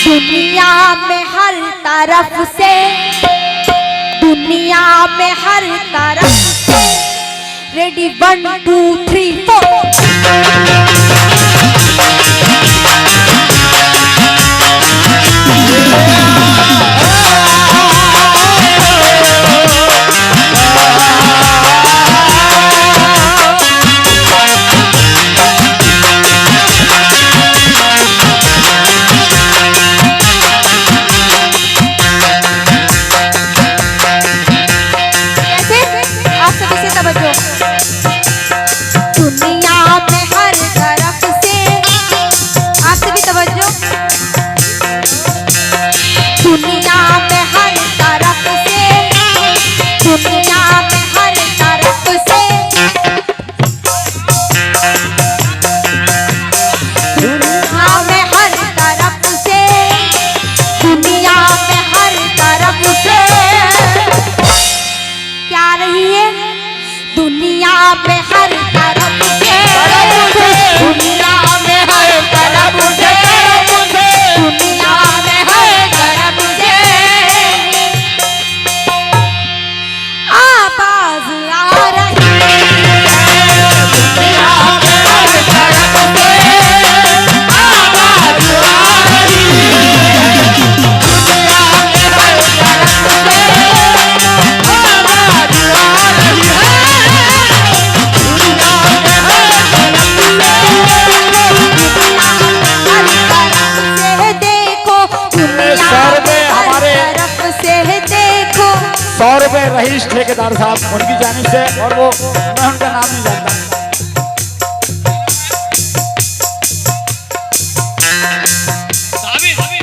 दुनिया में हर तरफ से, दुनिया में हर तरफ से रेडी 1 2 3 4 रईस ठेकेदार साहब उनकी जानिब से, और वो मैं उनका नाम नहीं जानता।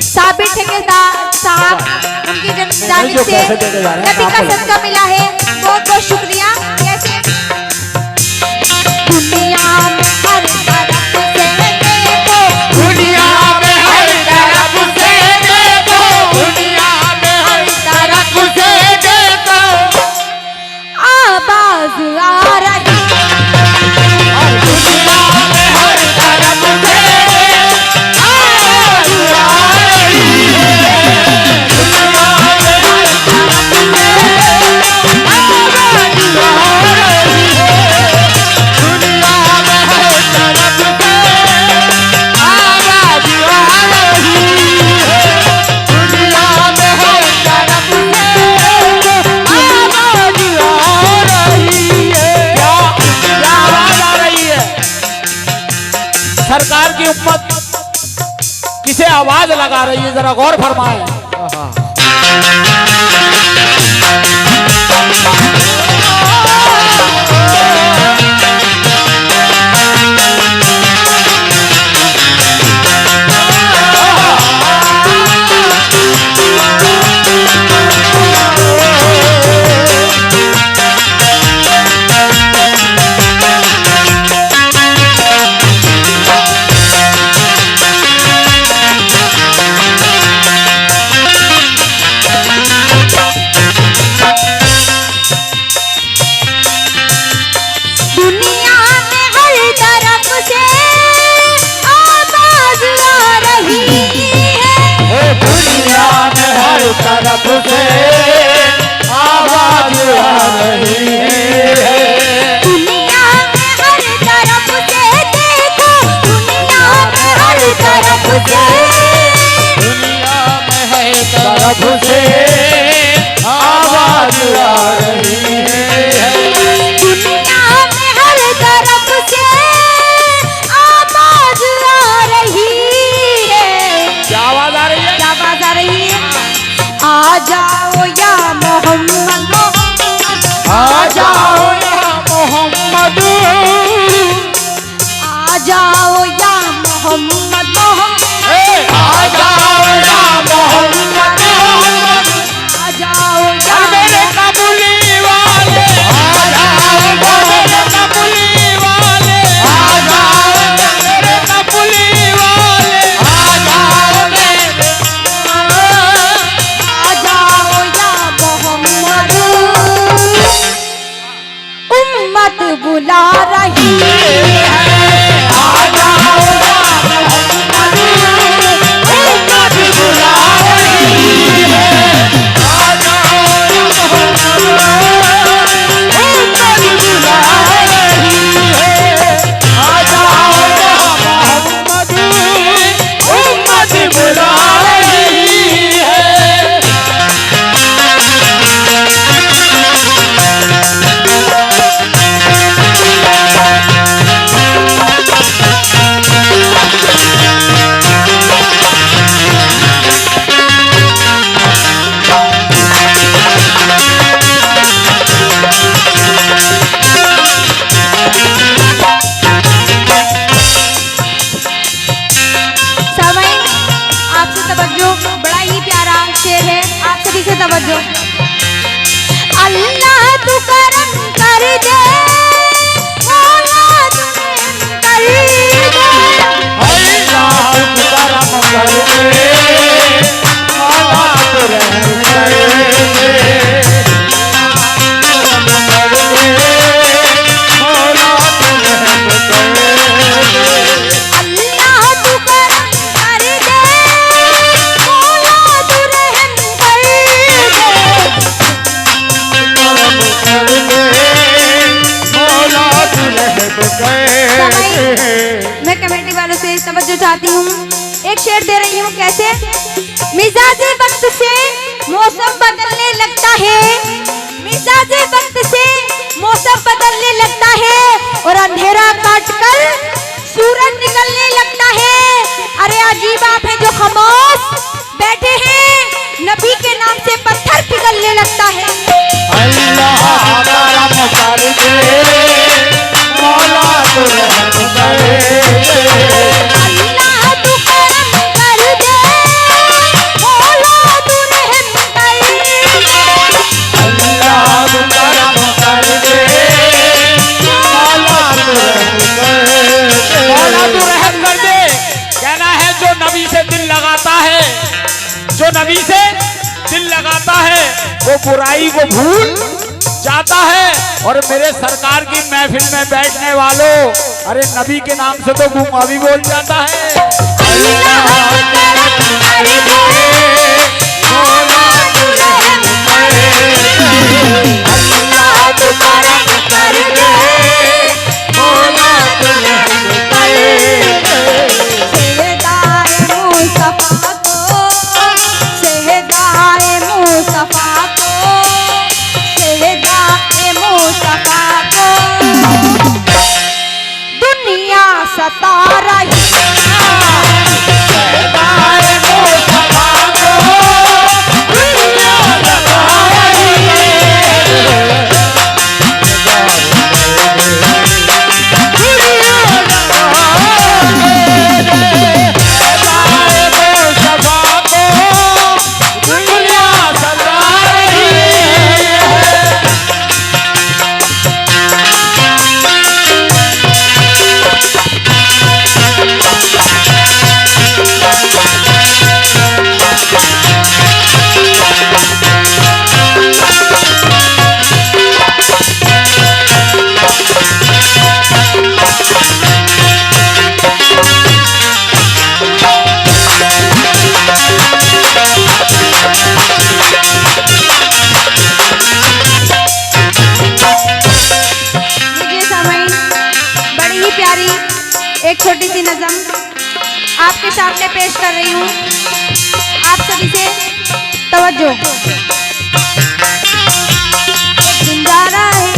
साबिर ठेकेदार साहब उनकी जानिब से नबी का सदका मिला है, बहुत बहुत शुक्रिया। कैसे दुनिया में हर तरफ से देखो, दुनिया में हर तरफ से देखो, दुनिया में हर तरफ से देखो, आवाज आ रही, और दुनिया में हर तरफ से आवाज आ रही है, दुनिया में हर तरफ से आवाज आ रही है, दुनिया में हर तरफ से आवाज आ रही है, दुनिया में हर तरफ से आवाज आ रही है। क्या आवाज आ रही है? सरकार की उम्मत किसे आवाज लगा रही है, जरा गौर फरमाएं। तरफ से आवाज आ रही है, दुनिया में हर तरफ से देखो, दुनिया में हर तरफ से, दुनिया में हर तरफ से आवाज आ रही है, दुनिया में हर तरफ से आवाज आ रही है। क्या आवाज आ रही है? क्या आवाज आ रही है? आ जाओ या मोहम्मद, आ जाओ या मोहम्मद, आ जाओ या मोहम्मद, आ जाओ या मोहम्मद, सही से तवज्जो। अल्लाह तू करम कर दे, मौला तू रहम कर दे, अल्लाह तू करम कर दे, मौला तू रहम कर दे, मैं कमेटी वालों से तवज्जो चाहती हूँ। एक शेर दे रही हूँ। कैसे? मिजाजे वक्त से मौसम बदलने लगता है, मिजाजे वक्त से मौसम बदलने लगता है, और अंधेरा काटकर सूरज निकलने लगता है। अरे अजीब बात है, जो खामोश बैठे हैं नबी के नाम से पत्थर पिघलने लगता है। अल्लाह करम कर दे, मौला तू रहम कर दे, अल्लाह तू करम कर दे, मौला तू रहम कर दे, अल्लाह तू करम कर दे, मौला तू रहम कर दे, मौला तू रहम कर दे। कहना है जो नबी से दिल लगाता है, जो नबी से दिल लगाता है वो बुराई को भूल जाता है। और मेरे सरकार की महफिल में बैठने वालों, अरे नबी के नाम से तो गुमा भी बोल जाता है। अल्लाह करम कर दे, मौला तू रहम कर दे, अल्लाह तू करम कर दे, मौला तू रहम कर दे। सेहदाए मुस्तफा को, सेहदाए मुस्तफा को, सेहदाए मुस्तफा को दुनिया सता रही एक छोटी सी नज़म आपके सामने पेश कर रही हूँ। आप सभी से तवज्जो। एक दिन जा रहे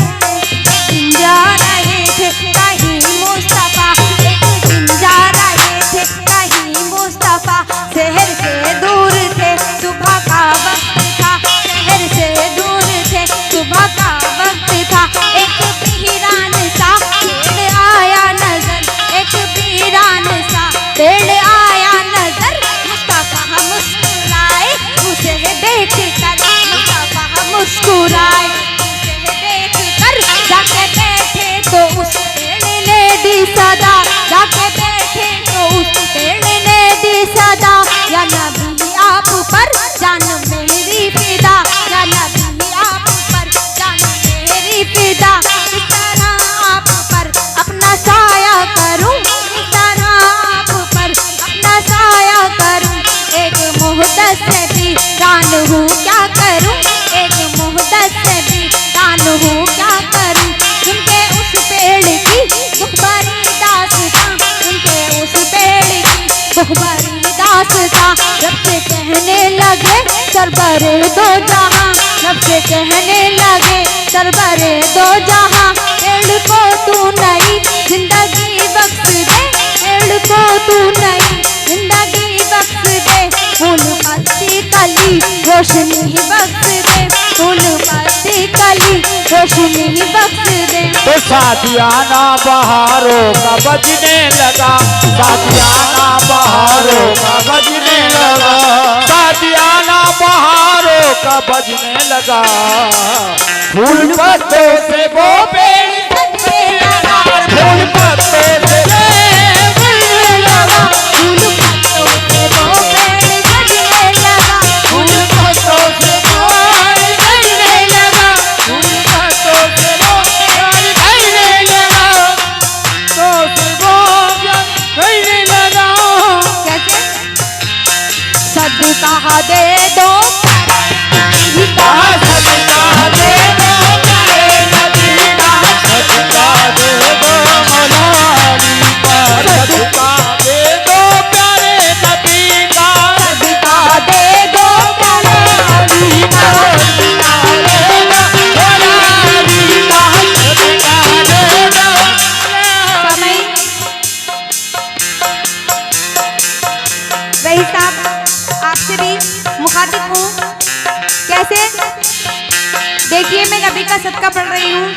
थे कहीं मुस्तफा, एक दिन जा रहे थे कहीं मुस्तफा, शहर से दूर थे सुबह का वक्त था, शहर से दूर थे सुबह का वक्त था। एक पीरान सा पेड़ आया नजर, एक पीरान सा पेड़ आया नजर, मुस्तफा मुस्कुराए उसे देख कर, मुस्तफा मुस्कुराए उसे देख कर, जाके बैठे तो उस पेड़ ने दी सदा, जाके बैठे तो उस पेड़ ने दी सदा। या नबी आप पर जान मेरी फिदा, या नबी आप पर जान मेरी फिदा, इस तरह आप पर अपना साया करूं, इस तरह आप पर अपना साया करूं। एक मुहद्दस से भी दान हूँ क्या करूं, एक मुहद्दस से भी दान हूँ क्या करूं। उनके उस पेड़ की दुखभरी दास्तां, उनके उस पेड़ की दुखभरी दास्तां, रब से कहने लगे सरबरे दो जहां, रब से कहने लगे सरबरे दो जहां। पेड़ को तू नई जिंदगी बख्श दे, पेड़ को तू नई जिंदगी बख्श दे, फूल पत्ती कली रोशनी बख्श दे, फूल पत्ती कली रोशनी बख्श दे। तो साथियाना बहारों का बजने लगा, साथियाना बहारों का बजने लगा, साथियाना बहारों का बजने लगा, फूल पत्तों से वो पेड़ बजने लगा, फूल पत्तों से बजने लगा, फूल पत्तों से वो पेड़ बजने लगा, फूल पत्तों से वो बजने लगा, फूल पत्तों से वो बजने लगा, तो से वो बजने लगा। कैसे? सदका दे दो सदका दे दो प्यारे नबी का, सदका दे दो मौलानी का, सदका दे दो प्यारे नबी का, सदका दे दो प्यारे नबी का, सदका दे दो मौलानी का, सदका दे दो। समय वही साहब आपसे भी मुखातिब हूँ। कैसे? देखिए मैं नबी का सदका पढ़ रही हूँ,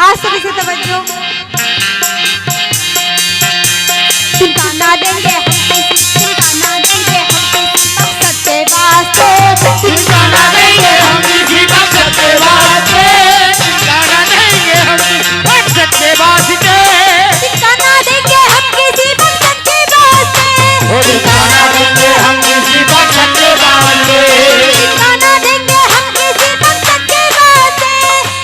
आज सभी से तवज्जो। ठिकाना देंगे हम किसी, ठिकाना देंगे हम किसी मकसद के वास्ते, ठिकाना देंगे हम किसी मकसद के वास्ते, ठिकाना देंगे हम किसी मकसद के वास्ते, ठिकाना देंगे हम किसी मकसद के वास्ते, ओ ठिकाना देंगे हम किसी मकसद के वास्ते, ठिकाना देंगे हम किसी मकसद के वास्ते,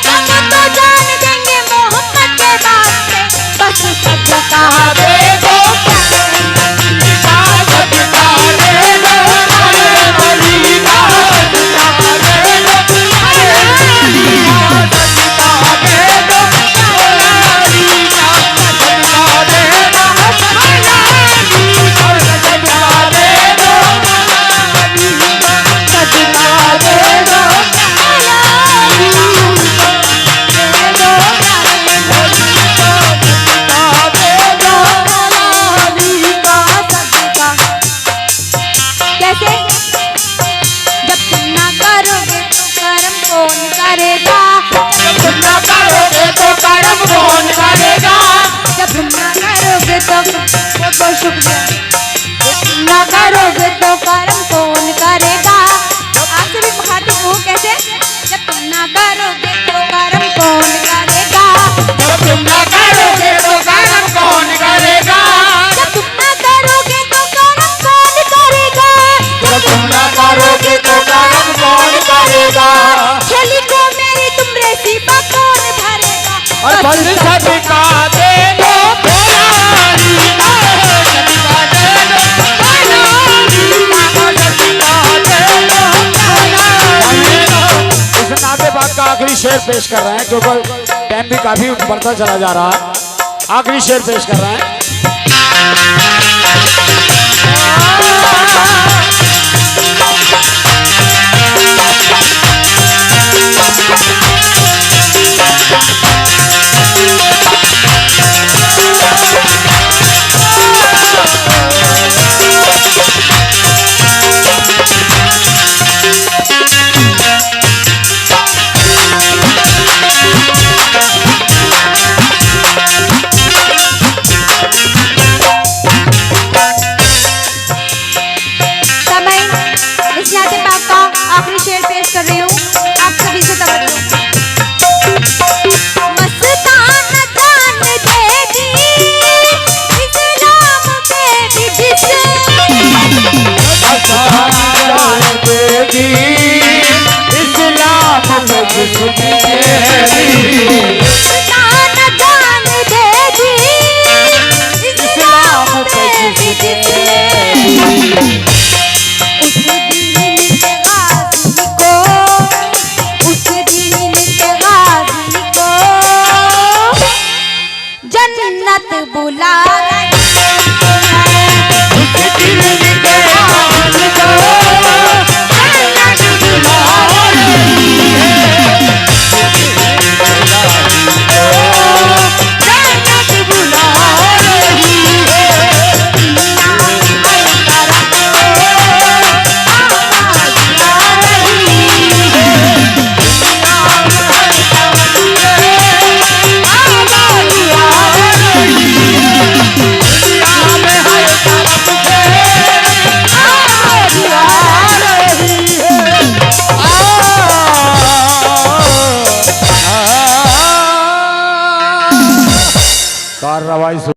हम तो जान देंगे मोहम्मद के वास्ते, बस सदका दे दो प्यारे नबी का, सदका दे दो प्यारे नबी का, सदका दे दो प्यारे नबी का, सदका दे दो मौलानी का, सदका दे दो मौलानी का, सदका दे दो मौलानी का, सदका दे दो मौलानी का, दे दो प्यारे नबी को, सदका दे दो मौलानी का सदका। कैसे? जब तुम ना करोगे तो करम कौन करेगा, जब तुम ना करोगे तो कर्म कौन करेगा, जब तुम ना करोगे तो बहुत शुक्रिया, जब तुम ना करोगे तो करम कौन करेगा। आपसे भी मुखातिब हूँ। कैसे? जब तुम ना करोगे तो करम कौन करेगा, जब तुम ना करोगे तो कर्म कौन करेगा, जब तुम ना करोगे तो करम कौन करेगा, जब तुम ना करोगे तो कर्म कौन करेगा। झोली को मेरी तुम रेसिपा कौन भरेगा, और बस सदका दे दो मौलानी का, सदका दे दो मौलानी का, सदका दे दो मौलानी का। इस नाते बात का आखिरी शेर पेश कर रहे हैं, क्योंकि टाइम भी काफी बढ़ता चला जा रहा है। आखिरी शेर पेश कर रहे हैं। समय इस नाते पाक का आखिरी शेर पेश कर रही हूँ, आप सभी से तवज्जो। मस्ताना जान देगी इस्लाम पे भी जिस, जान देगी